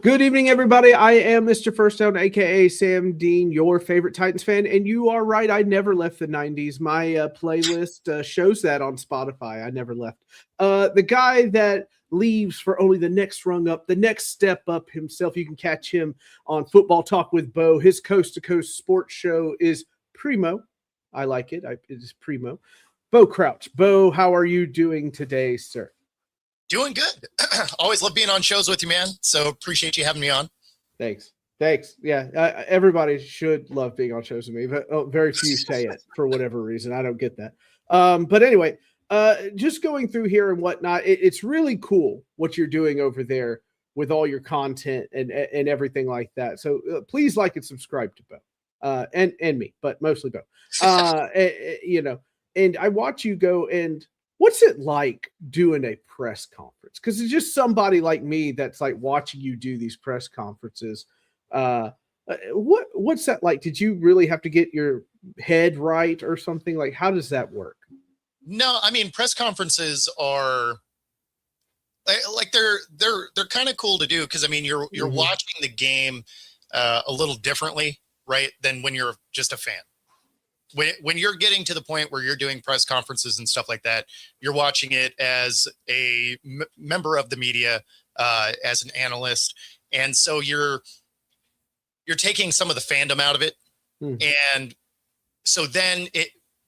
Good evening, everybody. I am Mr. First Down, aka Sam Dean, your favorite Titans fan, and you are right. I never left the '90s. My playlist shows that on Spotify. I never left. The guy that leaves for only the next rung up, the next step up himself. You can catch him on Football Talk with Bo. His coast to coast sports show is Primo. I like it. It is Primo. Bo Crouch. Bo, how are you doing today, sir? Doing good. Always love being on shows with you, man. So appreciate you having me on. Thanks. Yeah, everybody should love being on shows with me, but very few say it for whatever reason. I don't get that. But anyway, just going through here and whatnot, it's really cool what you're doing over there with all your content and everything like that. So please like and subscribe to Bo and me, but mostly Bo. And I watch you go and. What's it like doing a press conference? Because it's just somebody like me that's like watching you do these press conferences. What's that like? Did you really have to get your head right or something? Like, how does that work? No, I mean, press conferences are like they're kind of cool to do because I mean you're watching the game a little differently, right, than when you're just a fan. When you're getting to the point where you're doing press conferences and stuff like that, you're watching it as a member of the media, as an analyst. And so you're taking some of the fandom out of it. And so then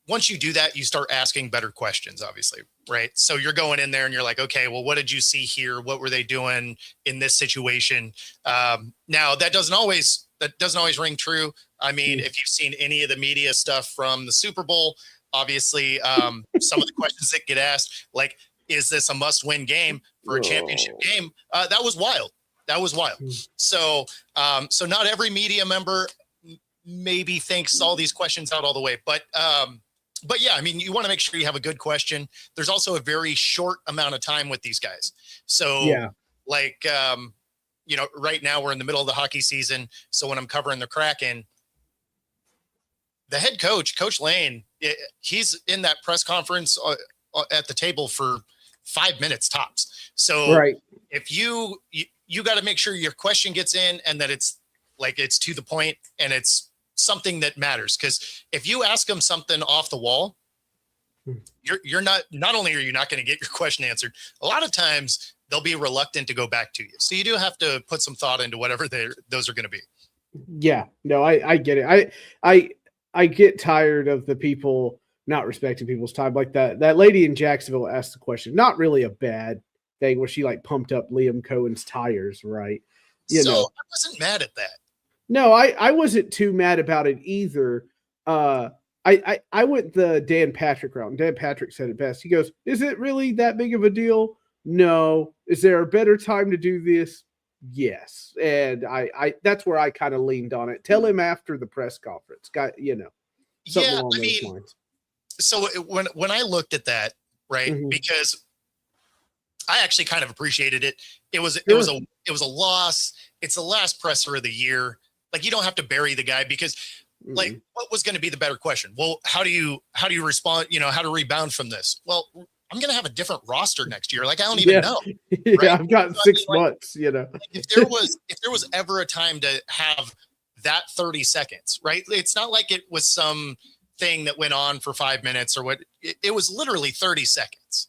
once you do that, you start asking better questions, obviously. Right. So you're going in there and you're like, okay, well, what did you see here? What were they doing in this situation? Now that doesn't always ring true. I mean, if you've seen any of the media stuff from the Super Bowl, obviously, some of the questions that get asked, like, is this a must-win game for a championship game? That was wild. So not every media member maybe thinks all these questions out all the way, but yeah, I mean, you want to make sure you have a good question. There's also a very short amount of time with these guys. So yeah. Like, right now we're in the middle of the hockey season. So when I'm covering the Kraken, the head coach, Coach Lane, he's in that press conference at the table for 5 minutes tops. So right. If you got to make sure your question gets in and that it's to the point and it's something that matters. Because if you ask them something off the wall, you're not only are you not going to get your question answered, a lot of times they'll be reluctant to go back to you. So you do have to put some thought into whatever those are going to be. Yeah, no, I get it. I get tired of the people not respecting people's time. Like that lady in Jacksonville asked the question, not really a bad thing where she like pumped up Liam Cohen's tires, right? I wasn't mad at that. No, I wasn't too mad about it either. I went the Dan Patrick route, and Dan Patrick said it best. He goes, is it really that big of a deal? No. Is there a better time to do this? Yes. And I that's where I kind of leaned on it. Tell him after the press conference. Something along those lines. So when I looked at that, right, because I actually kind of appreciated it. It was a loss. It's the last presser of the year. Like, you don't have to bury the guy because like, what was going to be the better question? Well, how do you respond? How to rebound from this? Well, I'm going to have a different roster next year. Like, I don't even know. Right? Yeah, I've got 6 months, If there was ever a time to have that 30 seconds, right? It's not like it was some thing that went on for 5 minutes or what. It was literally 30 seconds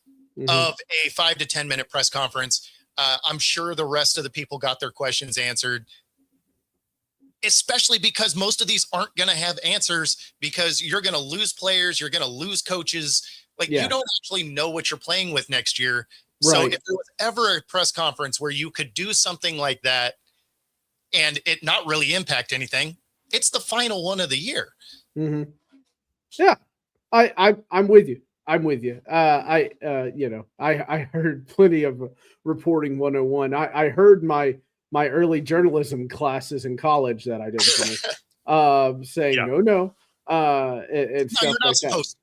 of a 5 to 10 minute press conference. I'm sure the rest of the people got their questions answered, especially because most of these aren't going to have answers because you're going to lose players. You're going to lose coaches. Like, you don't actually know what you're playing with next year. Right. So if there was ever a press conference where you could do something like that and it not really impact anything, it's the final one of the year. Yeah, I'm with you. I heard plenty of reporting 101. I heard my early journalism classes in college that I didn't finish saying, no, and No, stuff you're not like that. supposed to.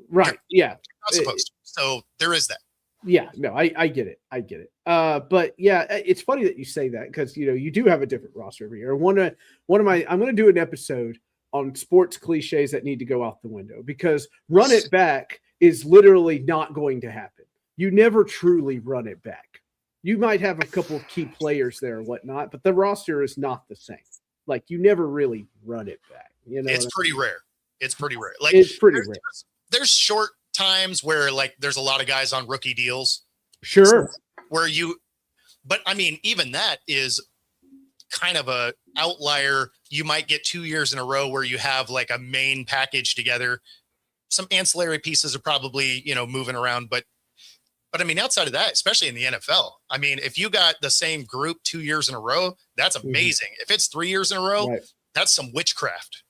Right? Yeah, You're not supposed to. So there is that. yeah. No, I get it. I get it. But yeah, it's funny that you say that because you do have a different roster every year. One of my I'm going to do an episode on sports cliches that need to go out the window because run it back is literally not going to happen. You never truly run it back. You might have a couple of key players there and whatnot, but the roster is not the same. Like you never really run it back. It's pretty rare. It's pretty rare. Like it's pretty rare. There's short times where like there's a lot of guys on rookie deals. Sure. But I mean, even that is kind of a outlier. You might get 2 years in a row where you have like a main package together. Some ancillary pieces are probably, moving around, but I mean, outside of that, especially in the NFL, I mean, if you got the same group 2 years in a row, that's amazing. If it's 3 years in a row, right. That's some witchcraft.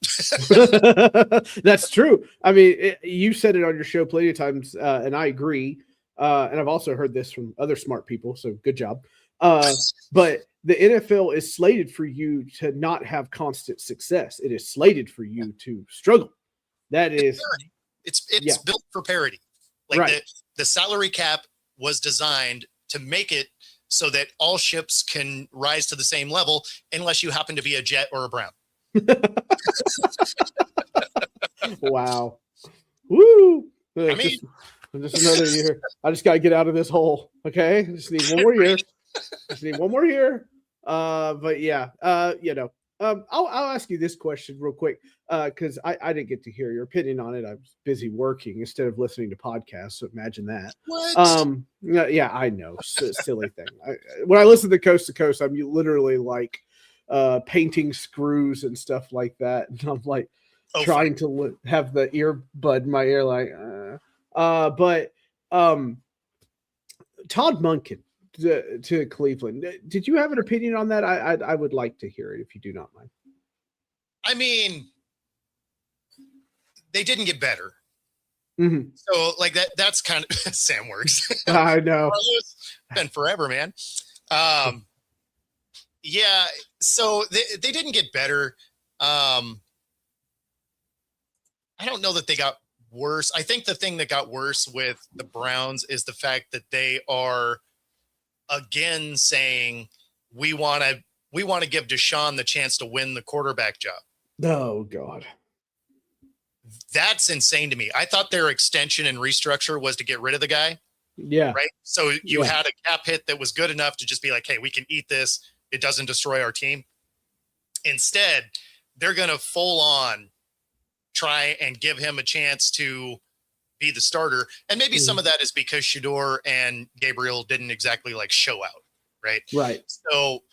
That's true. I mean, you said it on your show plenty of times, and I agree. And I've also heard this from other smart people, so good job. But the NFL is slated for you to not have constant success. It is slated for you to struggle. That is parity. It's built for parity. Like right. The salary cap was designed to make it so that all ships can rise to the same level unless you happen to be a Jet or a Brown. Wow. Woo. I mean, just another year. I just got to get out of this hole. Okay. I just need one more year. But yeah, I'll ask you this question real quick. Cause I didn't get to hear your opinion on it. I was busy working instead of listening to podcasts. So imagine that. What? Yeah, I know. Silly thing. When I listen to Coast to Coast, I'm literally like, painting screws and stuff like that. And I'm like trying to have the earbud in my ear, like, but Todd Monken to Cleveland. Did you have an opinion on that? I would like to hear it if you do not mind. I mean, they didn't get better. Mm-hmm. So like that's kind of Sam works. I know. It's been forever, man. Yeah, so they didn't get better. I don't know that they got worse. I think the thing that got worse with the Browns is the fact that they are again saying we want to give Deshaun the chance to win the quarterback job. Oh God. That's insane to me. I thought their extension and restructure was to get rid of the guy. Yeah. Right. So you had a cap hit that was good enough to just be like, hey, we can eat this. It doesn't destroy our team. Instead, they're going to full on try and give him a chance to be the starter. And maybe some of that is because Shador and Gabriel didn't exactly like show out. Right. Right. So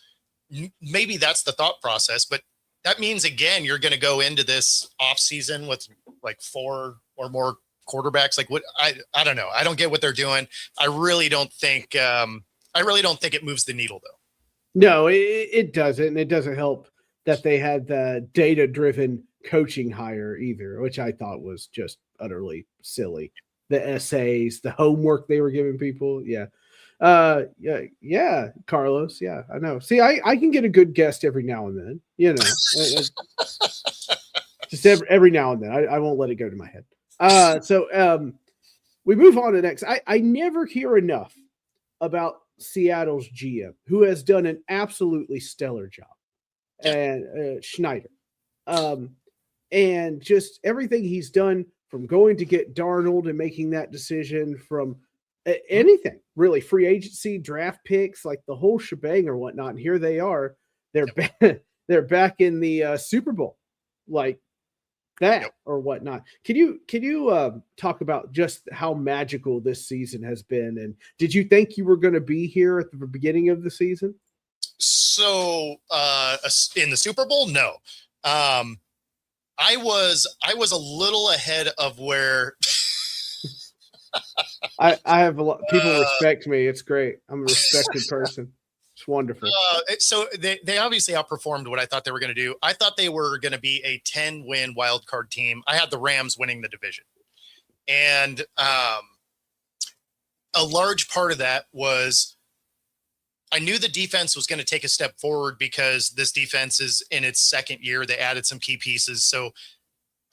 maybe that's the thought process, but that means again, you're going to go into this off season with like 4 or more quarterbacks. Like what, I don't know. I don't get what they're doing. I really don't think it moves the needle though. No, it doesn't. And it doesn't help that they had the data-driven coaching hire either, which I thought was just utterly silly. The essays, the homework they were giving people. Yeah. Yeah, Carlos. Yeah, I know. See, I can get a good guest every now and then, just every now and then. I won't let it go to my head. So we move on to next. I never hear enough about Seattle's GM, who has done an absolutely stellar job, and Schneider, and just everything he's done from going to get Darnold and making that decision, from anything really, free agency, draft picks, like the whole shebang or whatnot. And here they are, they're back in the Super Bowl, like that or whatnot. Can you talk about just how magical this season has been? And did you think you were going to be here at the beginning of the season? So in the Super Bowl, no. I was a little ahead of where I have a lot. People respect me. It's great. I'm a respected person. It's wonderful. So they obviously outperformed what I thought they were going to do. I thought they were going to be a 10-win wild card team. I had the Rams winning the division. And a large part of that was I knew the defense was going to take a step forward because this defense is in its second year. They added some key pieces. So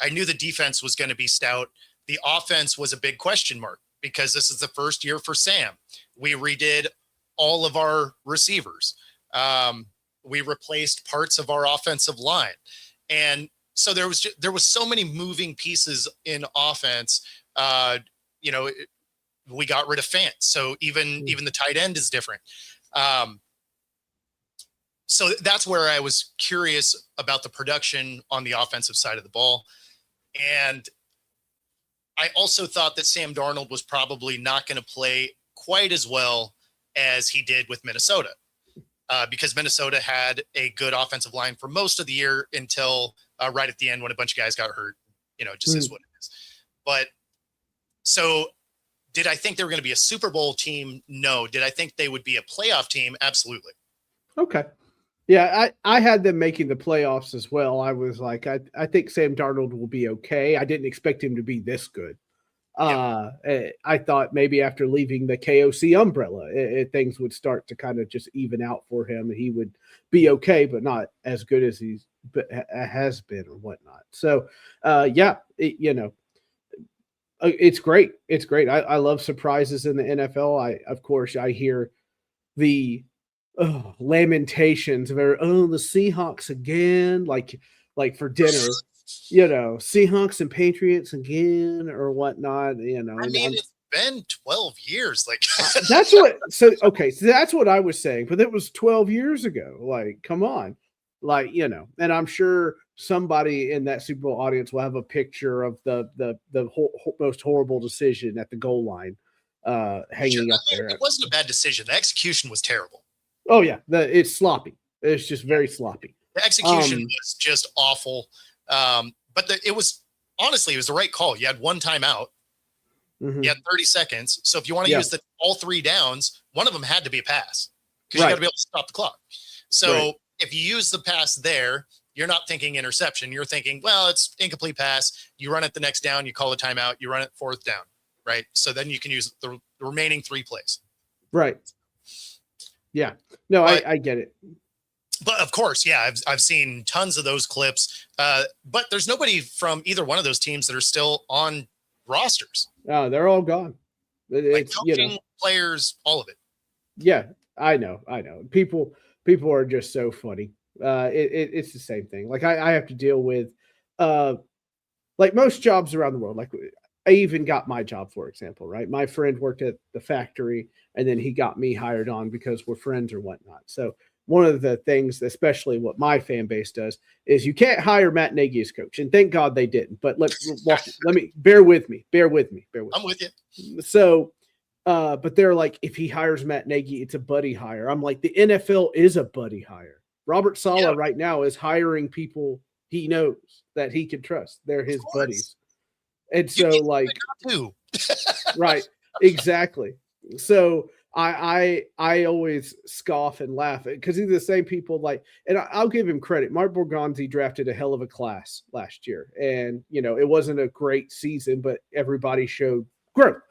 I knew the defense was going to be stout. The offense was a big question mark because this is the first year for Sam. We redid all of our receivers. We replaced parts of our offensive line. And so there was so many moving pieces in offense. We got rid of Fant. So even the tight end is different. So that's where I was curious about the production on the offensive side of the ball. And I also thought that Sam Darnold was probably not going to play quite as well as he did with Minnesota, because Minnesota had a good offensive line for most of the year until right at the end when a bunch of guys got hurt. It just is what it is. But so did I think they were going to be a Super Bowl team? No. Did I think they would be a playoff team? Absolutely. Okay. Yeah, I had them making the playoffs as well. I was like, I think Sam Darnold will be okay. I didn't expect him to be this good. I thought maybe after leaving the KOC umbrella, things would start to kind of just even out for him. He would be okay, but not as good as he has been or whatnot. So, it's great. It's great. I love surprises in the NFL. Of course, I hear the lamentations of the Seahawks again, like for dinner, Seahawks and Patriots again or whatnot, I mean, it's been 12 years. Like that's what I was saying, but it was 12 years ago. Like, come on. Like, and I'm sure somebody in that Super Bowl audience will have a picture of the most horrible decision at the goal line hanging up there. It wasn't a bad decision. The execution was terrible. Oh yeah, it's sloppy. It's just very sloppy. The execution was just awful. But it was the right call. You had one timeout. Mm-hmm. You had 30 seconds. So if you want to use all three downs, one of them had to be a pass because you got to be able to stop the clock. So if you use the pass there, you're not thinking interception. You're thinking, well, it's incomplete pass. You run it the next down. You call a timeout. You run it fourth down. Right. So then you can use the remaining 3 plays. Right. Yeah. No, I get it. But of course, yeah, I've seen tons of those clips. But there's nobody from either one of those teams that are still on rosters. Oh, they're all gone. Like coaching, players, all of it. Yeah, I know. People are just so funny. It's the same thing. Like I have to deal with, like most jobs around the world. Like I even got my job, for example, right? My friend worked at the factory, and then he got me hired on because we're friends or whatnot. So one of the things, especially what my fan base does, is you can't hire Matt Nagy as coach, and thank God they didn't. But let me bear with me. I'm with you. So, but they're like, if he hires Matt Nagy, it's a buddy hire. I'm like, the NFL is a buddy hire. Robert Saleh right now is hiring people he knows that he can trust. They're his buddies. And so like, right, exactly. So I always scoff and laugh because these are the same people like, and I'll give him credit. Mark Borgonzi drafted a hell of a class last year, and it wasn't a great season, but everybody showed growth.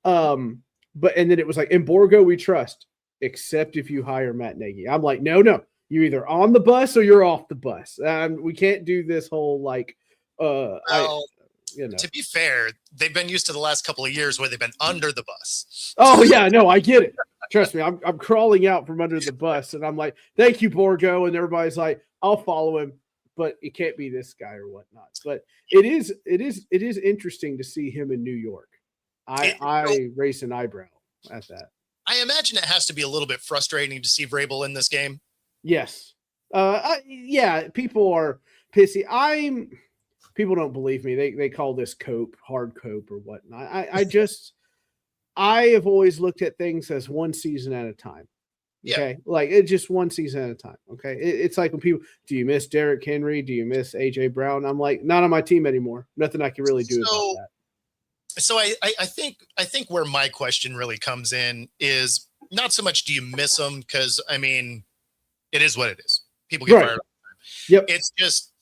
And then it was like, in Borgo we trust, except if you hire Matt Nagy. I'm like, no, you're either on the bus or you're off the bus. We can't do this whole like, to be fair, they've been used to the last couple of years where they've been under the bus. Oh yeah, no, I get it. Trust me, I'm crawling out from under the bus, and I'm like, thank you, Borgo, and everybody's like, I'll follow him, but it can't be this guy or whatnot. But it is interesting to see him in New York. I raise an eyebrow at that. I imagine it has to be a little bit frustrating to see Vrabel in this game. Yes. Yeah, people are pissy. People don't believe me. They call this cope, hard cope or whatnot. I have always looked at things as one season at a time. Okay. Yeah. Like it's just one season at a time. Okay. It's like when people, do you miss Derrick Henry? Do you miss AJ Brown? I'm like, not on my team anymore. Nothing I can really do about that. So I think where my question really comes in is not so much do you miss them, because I mean, it is what it is. People get fired all the time. Yep. It's just,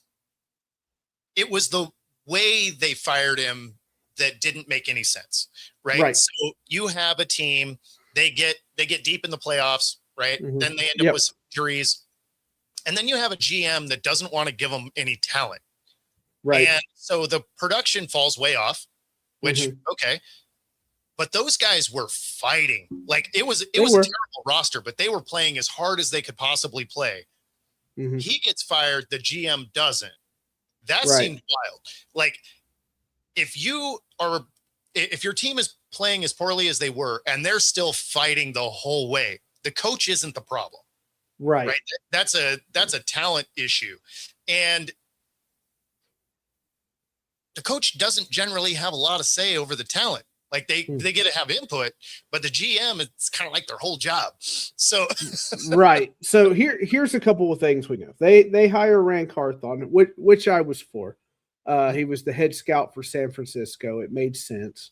it was the way they fired him that didn't make any sense, right? So you have a team, they get deep in the playoffs, right? Mm-hmm. Then they end up with some injuries, and then you have a GM that doesn't want to give them any talent, Right. And so the production falls way off, which, okay. But those guys were fighting. Like it was a terrible roster, but they were playing as hard as they could possibly play. He gets fired. The GM doesn't. That seemed wild. Like if your team is playing as poorly as they were and they're still fighting the whole way, the coach isn't the problem. Right. That's a talent issue. And the coach doesn't generally have a lot of say over the talent. Like they get to have input, but the GM, it's kind of like their whole job. So right. So here's a couple of things we know. They hire Rand Carthon, which I was for. He was the head scout for San Francisco. It made sense,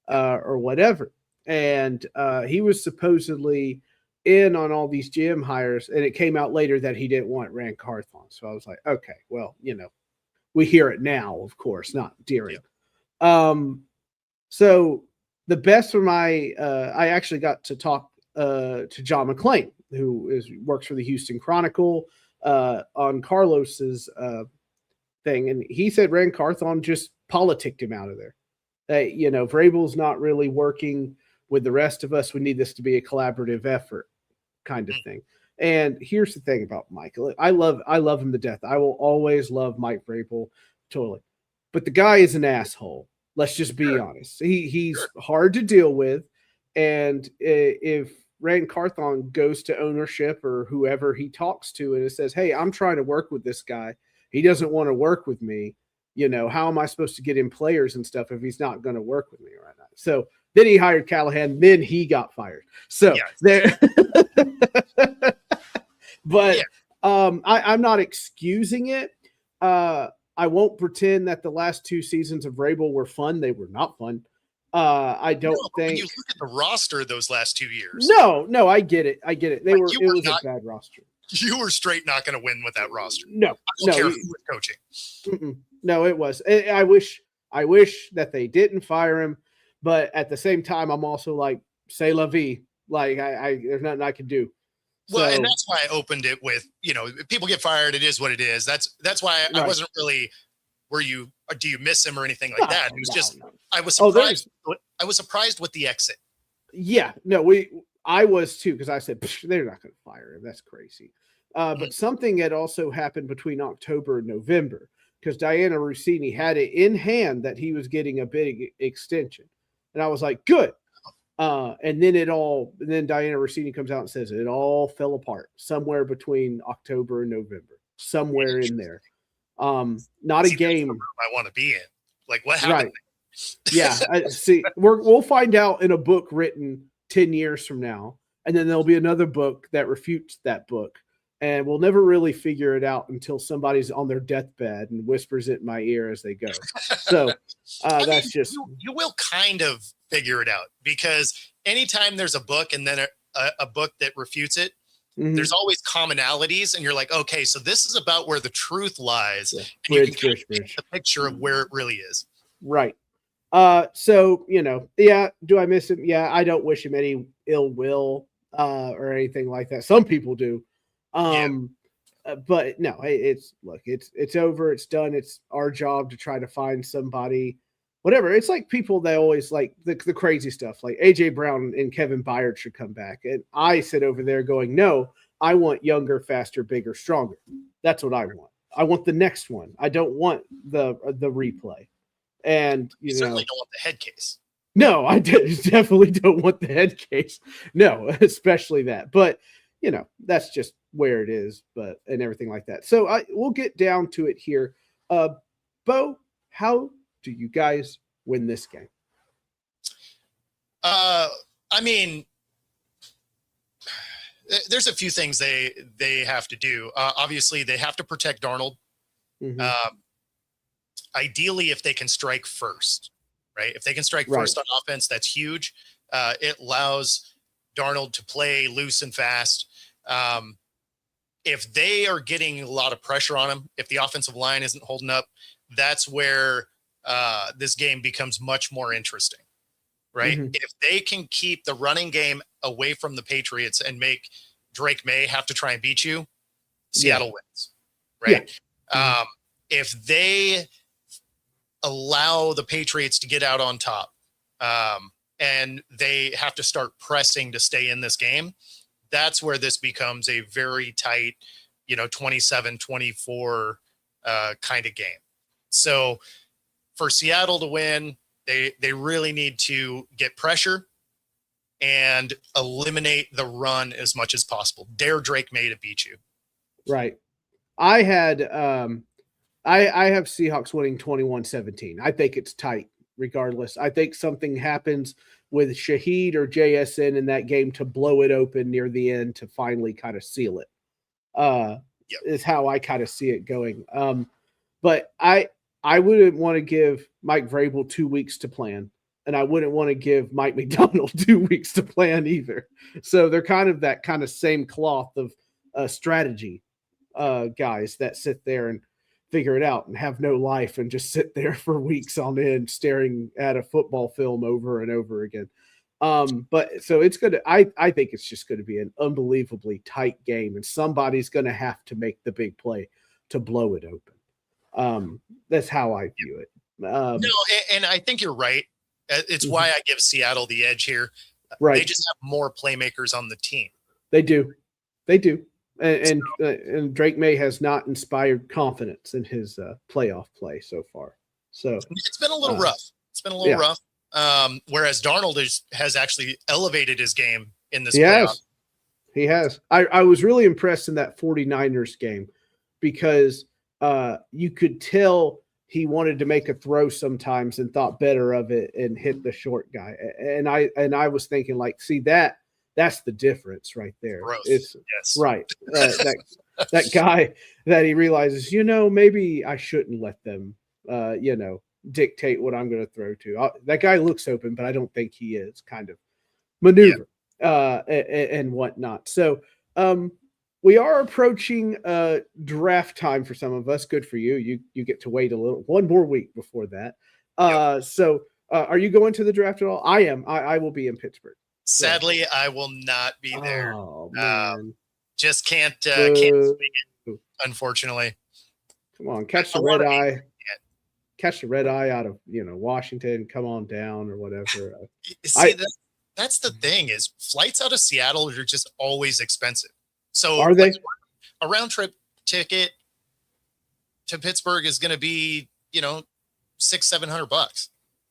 or whatever. And he was supposedly in on all these GM hires, and it came out later that he didn't want Rand Carthon. So I was like, okay, well, we hear it now, of course, not during. So the best for I actually got to talk to John McClain, who works for the Houston Chronicle on Carlos's thing. And he said Rand Carthon just politicked him out of there. Vrabel's not really working with the rest of us. We need this to be a collaborative effort kind of thing. And here's the thing about Michael. I love him to death. I will always love Mike Vrabel, totally. But the guy is an asshole. Let's just be honest. He's hard to deal with. And if Rand Carthon goes to ownership or whoever he talks to and it says, hey, I'm trying to work with this guy. He doesn't want to work with me. How am I supposed to get in players and stuff if he's not going to work with me right now? So then he hired Callahan. Then he got fired. So there. But I'm not excusing it. I won't pretend that the last two seasons of Vrabel were fun. They were not fun. I don't think. When you look at the roster those last 2 years. No, I get it. It was a bad roster. You were straight not going to win with that roster. No, I don't care who was coaching. No, it was. I wish that they didn't fire him, but at the same time, I'm also like, say la vie. Like there's nothing I can do. Well, and that's why I opened it with, if people get fired, it is what it is. That's why I wasn't really, do you miss him or anything like that? It was I was surprised. I was surprised with the exit. Yeah, no, I was too, because I said, they're not going to fire him. That's crazy. But something had also happened between October and November, because Diana Rossini had it in hand that he was getting a big extension. And I was like, good. And then Diana Rossini comes out and says it all fell apart somewhere between October and November, somewhere in there. Not a game I want to be in. Like what happened? Right. Yeah. We'll find out in a book written 10 years from now. And then there'll be another book that refutes that book. And we'll never really figure it out until somebody's on their deathbed and whispers it in my ear as they go. So that's just. You will kind of figure it out, because anytime there's a book and then a book that refutes it, there's always commonalities. And you're like, okay, so this is about where the truth lies. Yeah. And you can get the picture of where it really is. Right. So, do I miss him? Yeah, I don't wish him any ill will or anything like that. Some people do. But no, it's over. It's done. It's our job to try to find somebody, whatever. It's like people that always like the crazy stuff, like AJ Brown and Kevin Byard should come back. And I sit over there going, no, I want younger, faster, bigger, stronger. That's what I want. I want the next one. I don't want the replay. And you certainly don't want the head case. No, I definitely don't want the head case. No, especially that. But that's just where it is, and everything like that. So we'll get down to it here. Bo, how do you guys win this game? I mean, there's a few things they have to do. Obviously, they have to protect Darnold. Ideally, if they can strike first, right? If they can strike first on offense, that's huge. It allows Darnold to play loose and fast. If they are getting a lot of pressure on him, if the offensive line isn't holding up, that's where this game becomes much more interesting, right? If they can keep the running game away from the Patriots and make Drake May have to try and beat you, Seattle wins, right? If they allow the Patriots to get out on top, and they have to start pressing to stay in this game, that's where this becomes a very tight, 27-24 kind of game. So for Seattle to win, they really need to get pressure and eliminate the run as much as possible. Dare Drake May to beat you. Right. I had I have Seahawks winning 21-17. I think it's tight regardless. I think something happens with Shaheed or JSN in that game to blow it open near the end to finally kind of seal it. Is how I kind of see it going. But I wouldn't want to give Mike Vrabel 2 weeks to plan, and I wouldn't want to give Mike McDonald 2 weeks to plan either. So they're kind of that kind of same cloth of strategy guys that sit there and figure it out and have no life and just sit there for weeks on end staring at a football film over and over again. But so it's going to, I think it's just going to be an unbelievably tight game, and somebody's going to have to make the big play to blow it open. That's how I view it. No, and I think you're right. It's why I give Seattle the edge here. Right. They just have more playmakers on the team. They do. And Drake May has not inspired confidence in his playoff play so far. So it's been a little rough. It's been a little rough. Whereas Darnold has actually elevated his game in this playoff. He has. I was really impressed in that 49ers game because you could tell he wanted to make a throw sometimes and thought better of it and hit the short guy. And I was thinking, like, see, that's the difference right there. It's right. That guy that he realizes, maybe I shouldn't let them, dictate what I'm going to throw to. That guy looks open, but I don't think he is, kind of maneuver and whatnot. So we are approaching draft time for some of us. Good for you. You get to wait one more week before that. So are you going to the draft at all? I am. I will be in Pittsburgh. Sadly, I will not be there. Oh, man. Just can't make it, unfortunately. Come on, catch the red eye. Catch the red eye out of Washington. Come on down or whatever. See, that's the thing is flights out of Seattle are just always expensive. So are they? A round trip ticket to Pittsburgh is going to be $600-700.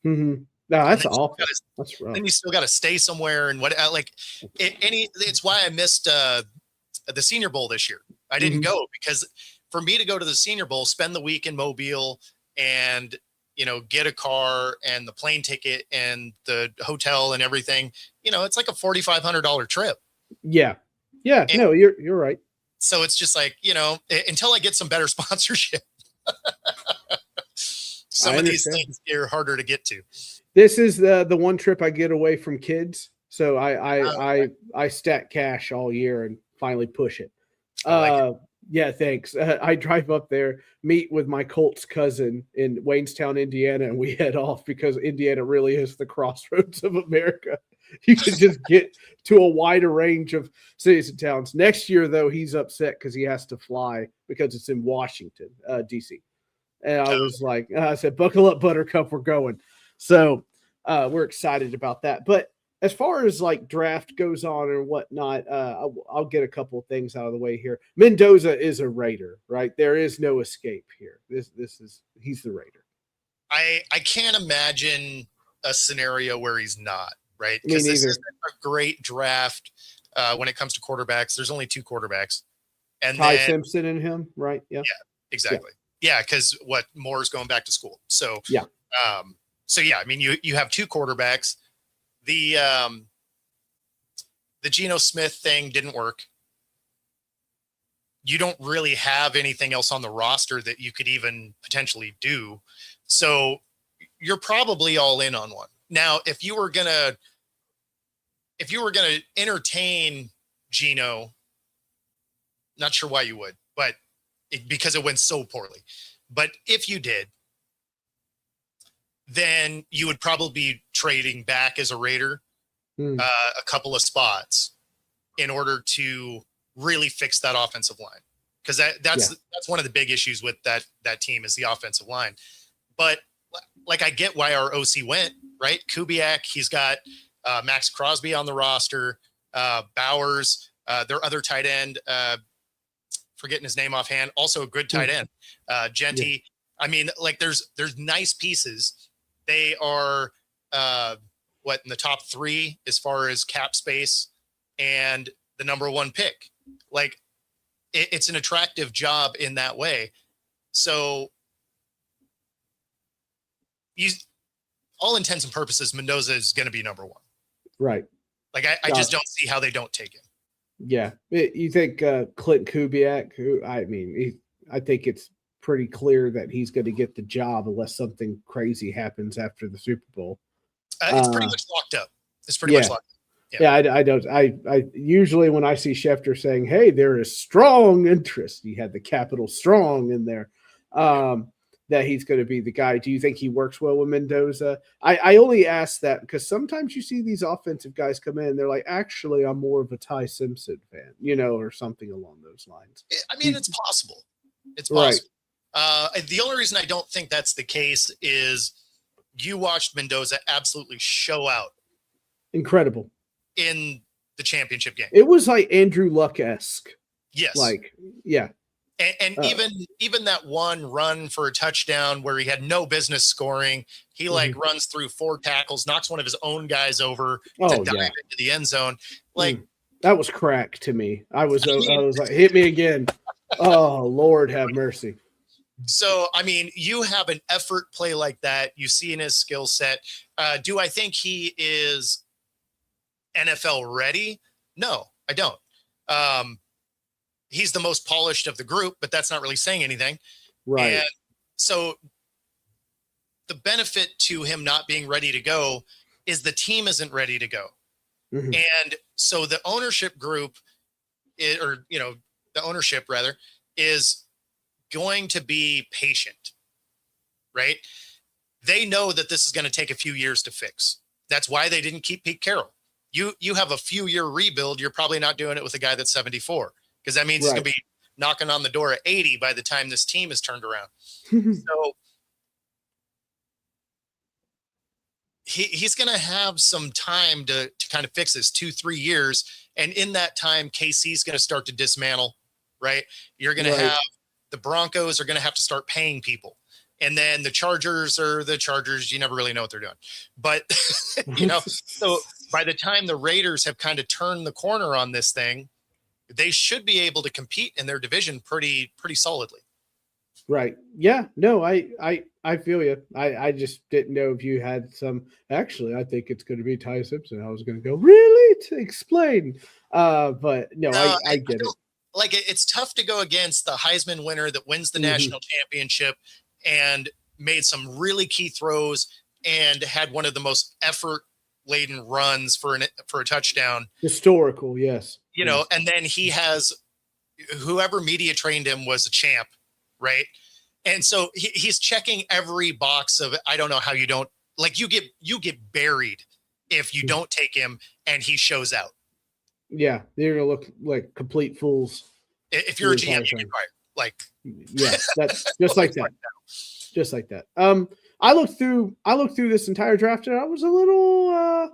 Mm-hmm. No, that's awful. That's rough. Then you still got to stay somewhere and it's why I missed the Senior Bowl this year. I didn't go because for me to go to the Senior Bowl, spend the week in Mobile and get a car and the plane ticket and the hotel and everything, it's like a $4,500 trip. Yeah. No, you're right. So it's just like, until I get some better sponsorship, some of these things are harder to get to. This is the one trip I get away from kids. So I stack cash all year and finally push it. Yeah, thanks. I drive up there, meet with my Colts cousin in Waynestown, Indiana, and we head off because Indiana really is the crossroads of America. You can just get to a wider range of cities and towns. Next year, though, he's upset because he has to fly because it's in Washington, D.C. And I was like, I said, buckle up, Buttercup, we're going. So we're excited about that. But as far as like draft goes on or whatnot, I'll get a couple of things out of the way here. Mendoza is a Raider, right? There is no escape here. He's the Raider. I can't imagine a scenario where he's not, right? Because this is a great draft when it comes to quarterbacks. There's only 2 quarterbacks. And Ty Simpson and him, right? Yeah. Yeah, exactly. Yeah, because Moore's going back to school. So yeah. I mean, you have 2 quarterbacks. The Geno Smith thing didn't work. You don't really have anything else on the roster that you could even potentially do. So you're probably all in on one. Now, if you were gonna entertain Geno, not sure why you would, but because it went so poorly. But if you did, then you would probably be trading back as a Raider a couple of spots in order to really fix that offensive line. Because that's one of the big issues with that team is the offensive line. But like I get why our OC went, right? Kubiak, he's got Max Crosby on the roster, Bowers, their other tight end, forgetting his name offhand, also a good tight end, Genty. Yeah. I mean, like there's nice pieces. They are in the top 3 as far as cap space and the number 1 pick. Like it's an attractive job in that way. So all intents and purposes, Mendoza is going to be number 1. Right. Like I just don't see how they don't take him. Yeah. You think Clint Kubiak, who, I mean, I think it's pretty clear that he's going to get the job unless something crazy happens after the Super Bowl. It's pretty much locked up. It's pretty much locked up. Yeah, I don't. I usually when I see Schefter saying, "Hey, there is strong interest," he had the capital strong in there, that he's going to be the guy. Do you think he works well with Mendoza? I only ask that because sometimes you see these offensive guys come in, and they're like, "Actually, I'm more of a Ty Simpson fan," or something along those lines. I mean, it's possible. It's possible. Right. The only reason I don't think that's the case is you watched Mendoza absolutely show out. Incredible. In the championship game. It was like Andrew Luck-esque. Yes. Like, yeah. And even that one run for a touchdown where he had no business scoring, he runs through 4 tackles, knocks one of his own guys over to dive into the end zone. Like that was crack to me. I was like, hit me again. Oh, Lord have mercy. So, I mean, you have an effort play like that. You see in his skill set. Do I think he is NFL ready? No, I don't. He's the most polished of the group, but that's not really saying anything. Right. And so the benefit to him not being ready to go is the team isn't ready to go. Mm-hmm. And so the ownership group is going to be patient, right? They know that this is going to take a few years to fix. That's why they didn't keep Pete Carroll. You have a few year rebuild. You're probably not doing it with a guy that's 74 because that means he's going to be knocking on the door at 80 by the time this team is turned around. So he's going to have some time to kind of fix this 2-3 years. And in that time, KC's going to start to dismantle, right? You're going to have the Broncos are going to have to start paying people. And then the Chargers are the Chargers. You never really know what they're doing. But, so by the time the Raiders have kind of turned the corner on this thing, they should be able to compete in their division pretty solidly. Right. Yeah. No, I feel you. I just didn't know if you had some. Actually, I think it's going to be Ty Simpson. I was going to go, really? To explain. But no, I get it. Like, it's tough to go against the Heisman winner that wins the national championship and made some really key throws and had one of the most effort-laden runs for a touchdown. Historical, yes. And then he has whoever media trained him was a champ, right? And so he's checking every box of I don't know how you don't like you get buried if you don't take him and he shows out. Yeah, they're gonna look like complete fools. If you're a GM, you get fired. Like, yeah, that's just like that. Just like that. I looked through this entire draft and I was a little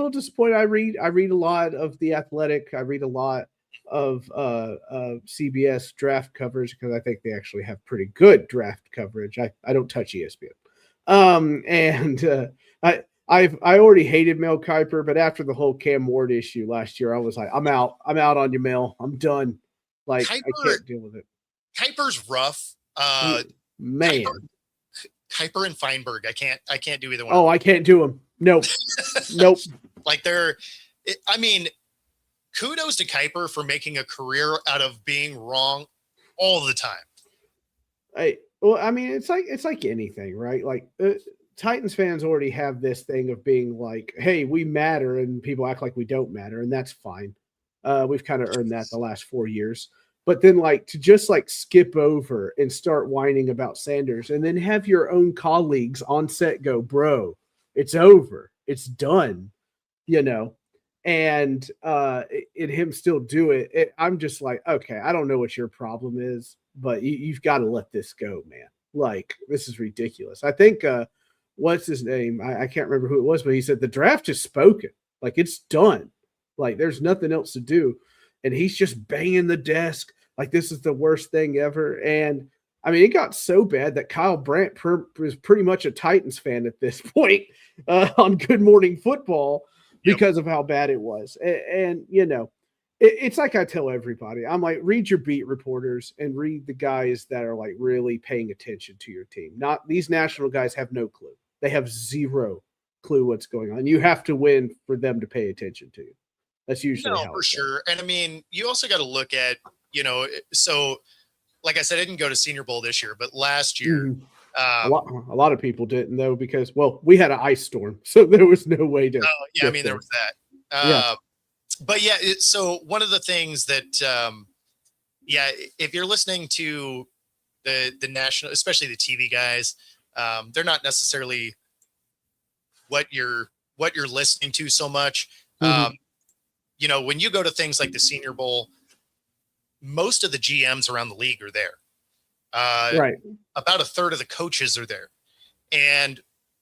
disappointed. I read a lot of The Athletic. I read a lot of CBS draft coverage because I think they actually have pretty good draft coverage. I don't touch ESPN. I already hated Mel Kiper, but after the whole Cam Ward issue last year, I was like, I'm out on you, Mel. I'm done. Like, I can't deal with it. Kiper's rough. Man. Kiper and Feinberg. I can't do either one. Oh, I can't do them. Nope. Nope. Like kudos to Kiper for making a career out of being wrong all the time. It's like anything, right? Like Titans fans already have this thing of being like, hey, we matter, and people act like we don't matter, and that's fine. We've kind of earned that the last 4 years. But then to just skip over and start whining about Sanders and then have your own colleagues on set go, bro, it's over. It's done, and him still do it. I'm just like, okay, I don't know what your problem is, but you've got to let this go, man. Like, this is ridiculous. I think what's his name? I can't remember who it was, but he said the draft is spoken. Like it's done. Like there's nothing else to do. And he's just banging the desk like this is the worst thing ever. And I mean, it got so bad that Kyle Brandt was pretty much a Titans fan at this point on Good Morning Football because of how bad it was. And you know, it's like I tell everybody, I'm like, read your beat reporters and read the guys that are like really paying attention to your team. Not these national guys have no clue. They have zero clue what's going on. You have to win for them to pay attention to you. That's usually how for sure. And I mean, you also got to look at, you know, so like I said, I didn't go to Senior Bowl this year, but last year, a lot of people didn't though, because, well, we had an ice storm, so there was no way to. Oh, yeah, I mean, there was that. But yeah, so one of the things that, if you're listening to the national, especially the TV guys, they're not necessarily what you're listening to so much. You know, when you go to things like the Senior Bowl, most of the GMs around the league are there. Right. About a third of the coaches are there. And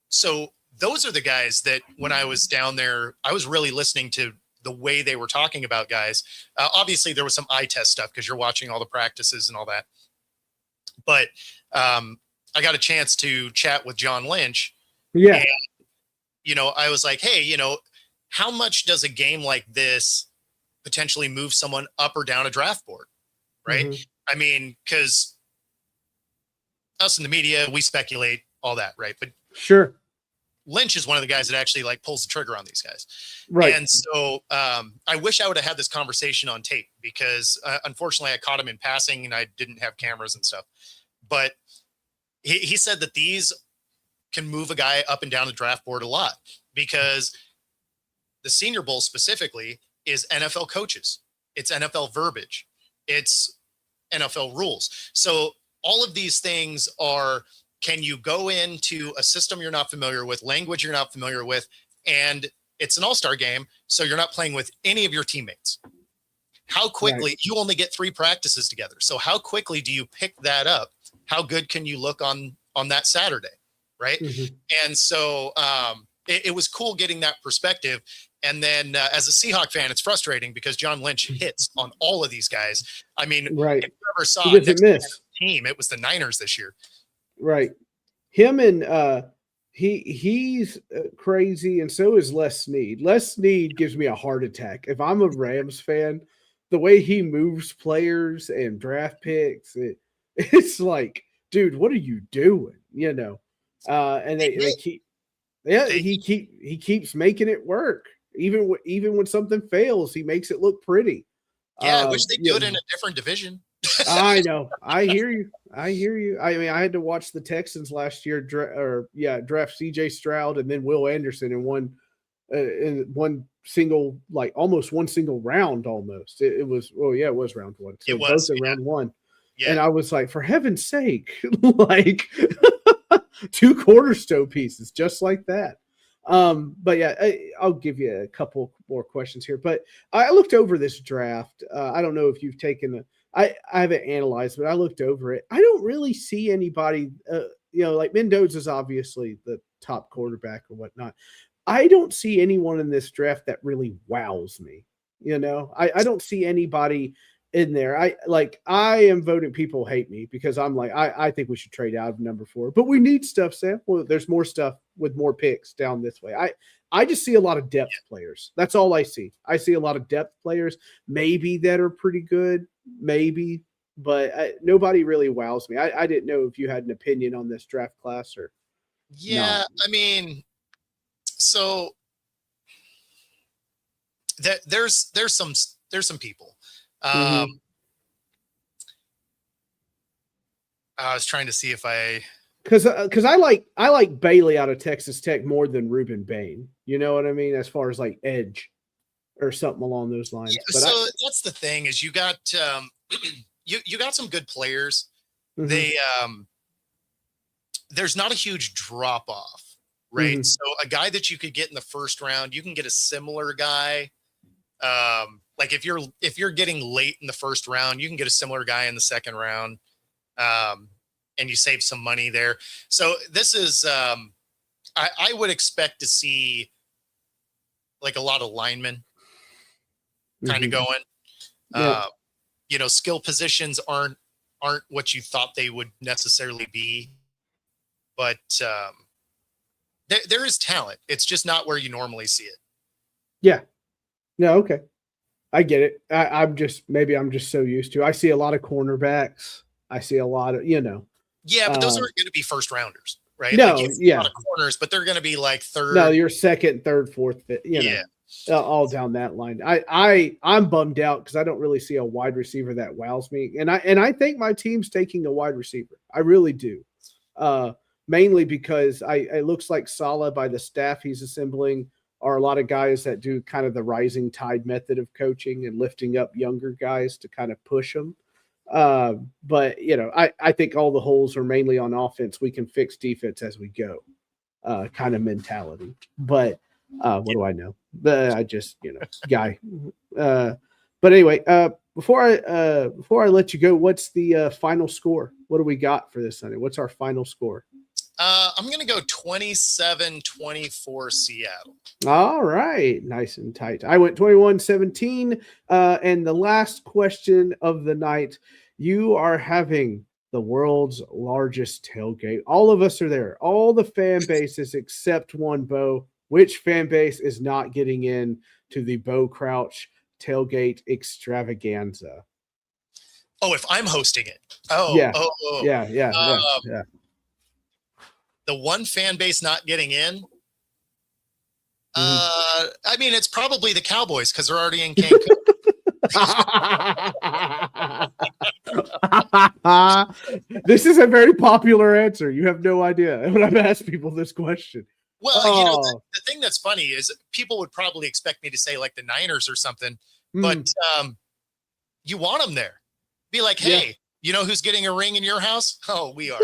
so those are the guys that when I was down there, I was really listening to the way they were talking about guys. Obviously there was some eye test stuff because you're watching all the practices and all that. But I got a chance to chat with John Lynch. Yeah. And, you know, I was like, hey, you know, how much does a game like this potentially move someone up or down a draft board? Right. I mean, because us in the media, we speculate all that. Right. But sure. Lynch is one of the guys that actually like pulls the trigger on these guys. Right. And so I wish I would have had this conversation on tape because unfortunately I caught him in passing and I didn't have cameras and stuff. But he said that these can move a guy up and down the draft board a lot because the Senior Bowl specifically is NFL coaches. It's NFL verbiage. It's NFL rules. So all of these things are, can you go into a system you're not familiar with, language you're not familiar with, and it's an all-star game, so you're not playing with any of your teammates. How quickly, you only get 3 practices together. So how quickly do you pick that up? How good can you look on that Saturday, right? And so it was cool getting that perspective. And then as a Seahawk fan, it's frustrating because John Lynch hits on all of these guys. I mean, if you ever saw a team, it was the Niners this year. Right. Him and he's crazy, and so is Les Snead. Les Snead gives me a heart attack. If I'm a Rams fan, the way he moves players and draft picks, it's like, dude, what are you doing? You know? And they keep, he keeps making it work. Even when something fails, he makes it look pretty. Yeah, I wish they do it in a different division. I know. I hear you. I mean, I had to watch the Texans last year draft CJ Stroud and then Will Anderson in one single, like almost one single round almost. It was round one. So it was both in round one. Yeah. And I was like, for heaven's sake, like 2 cornerstone pieces just like that. But yeah, I'll give you a couple more questions here. But I looked over this draft. I don't know if you've taken I haven't analyzed, but I looked over it. I don't really see anybody, like Mendoza's obviously the top quarterback or whatnot. I don't see anyone in this draft that really wows me. You know, I don't see anybody in there. I am voting. People hate me because I'm like, I think we should trade out of number 4, but we need stuff, Sam. Well, there's more stuff with more picks down this way. I just see a lot of depth players. That's all I see. I see a lot of depth players, maybe that are pretty good, maybe, but nobody really wows me. I didn't know if you had an opinion on this draft class or. Yeah, not. I mean, so there's some people. I was trying to see if because I like Bailey out of Texas Tech more than Ruben Bain. You know what I mean? As far as like edge or something along those lines. Yeah, so that's the thing is you got you got some good players. They there's not a huge drop off, right? So a guy that you could get in the first round, you can get a similar guy. Like if you're getting late in the first round, you can get a similar guy in the second round. And you save some money there. So this is I would expect to see like a lot of linemen kind of going. Yeah. Skill positions aren't what you thought they would necessarily be, but there is talent. It's just not where you normally see it. Yeah. No, okay. I get it. I'm just so used to. I see a lot of cornerbacks. I see a lot of, Yeah, but those aren't going to be first rounders, right? No, like you see a lot of corners, but they're going to be like third. No, you're second, third, fourth, fifth, all down that line. I'm bummed out because I don't really see a wide receiver that wows me, and I think my team's taking a wide receiver. I really do, mainly because it looks like Saleh, by the staff he's assembling, are a lot of guys that do kind of the rising tide method of coaching and lifting up younger guys to kind of push them. But I think all the holes are mainly on offense. We can fix defense as we go, kind of mentality. But what do I know? I just guy. But anyway, before I let you go, what's the final score? What do we got for this Sunday? What's our final score? I'm going to go 27-24 Seattle. All right. Nice and tight. I went 21-17. And the last question of the night, you are having the world's largest tailgate. All of us are there. All the fan bases except one, Bo. Which fan base is not getting in to the Bo Crouch tailgate extravaganza? Oh, if I'm hosting it. Oh, yeah. Oh. Yeah. The one fan base not getting in. I mean, it's probably the Cowboys because they're already in Cancun. This is a very popular answer. You have no idea when I've asked people this question. Well, the thing that's funny is people would probably expect me to say like the Niners or something, but you want them there. Be like, hey, you know who's getting a ring in your house? Oh, we are.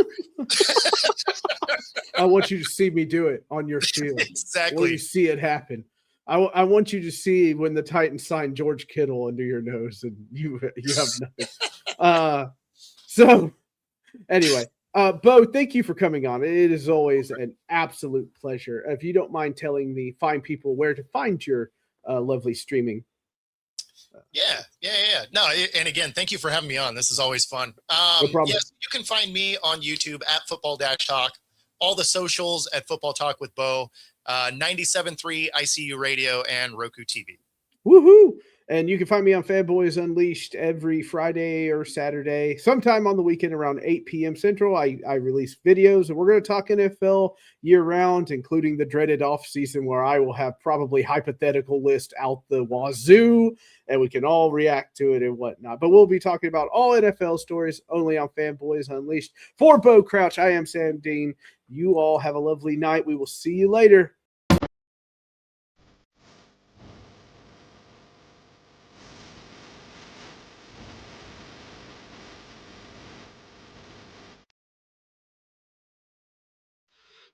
I want you to see me do it on your field. Exactly. When you see it happen. I want you to see when the Titans sign George Kittle under your nose and you have nothing. So anyway, Bo, thank you for coming on. It is always an absolute pleasure. If you don't mind telling the fine people where to find your lovely streaming. Yeah. No, and again, thank you for having me on. This is always fun. No problem. Yes, you can find me on YouTube at Football-Talk. All the socials at Football Talk with Bo, 97.3 ICU Radio and Roku TV. Woohoo! And you can find me on Fanboys Unleashed every Friday or Saturday, sometime on the weekend around 8 p.m. Central. I release videos, and we're going to talk NFL year-round, including the dreaded off-season where I will have probably hypothetical list out the wazoo, and we can all react to it and whatnot. But we'll be talking about all NFL stories only on Fanboys Unleashed. For Bo Crouch, I am Sam Dean. You all have a lovely night. We will see you later.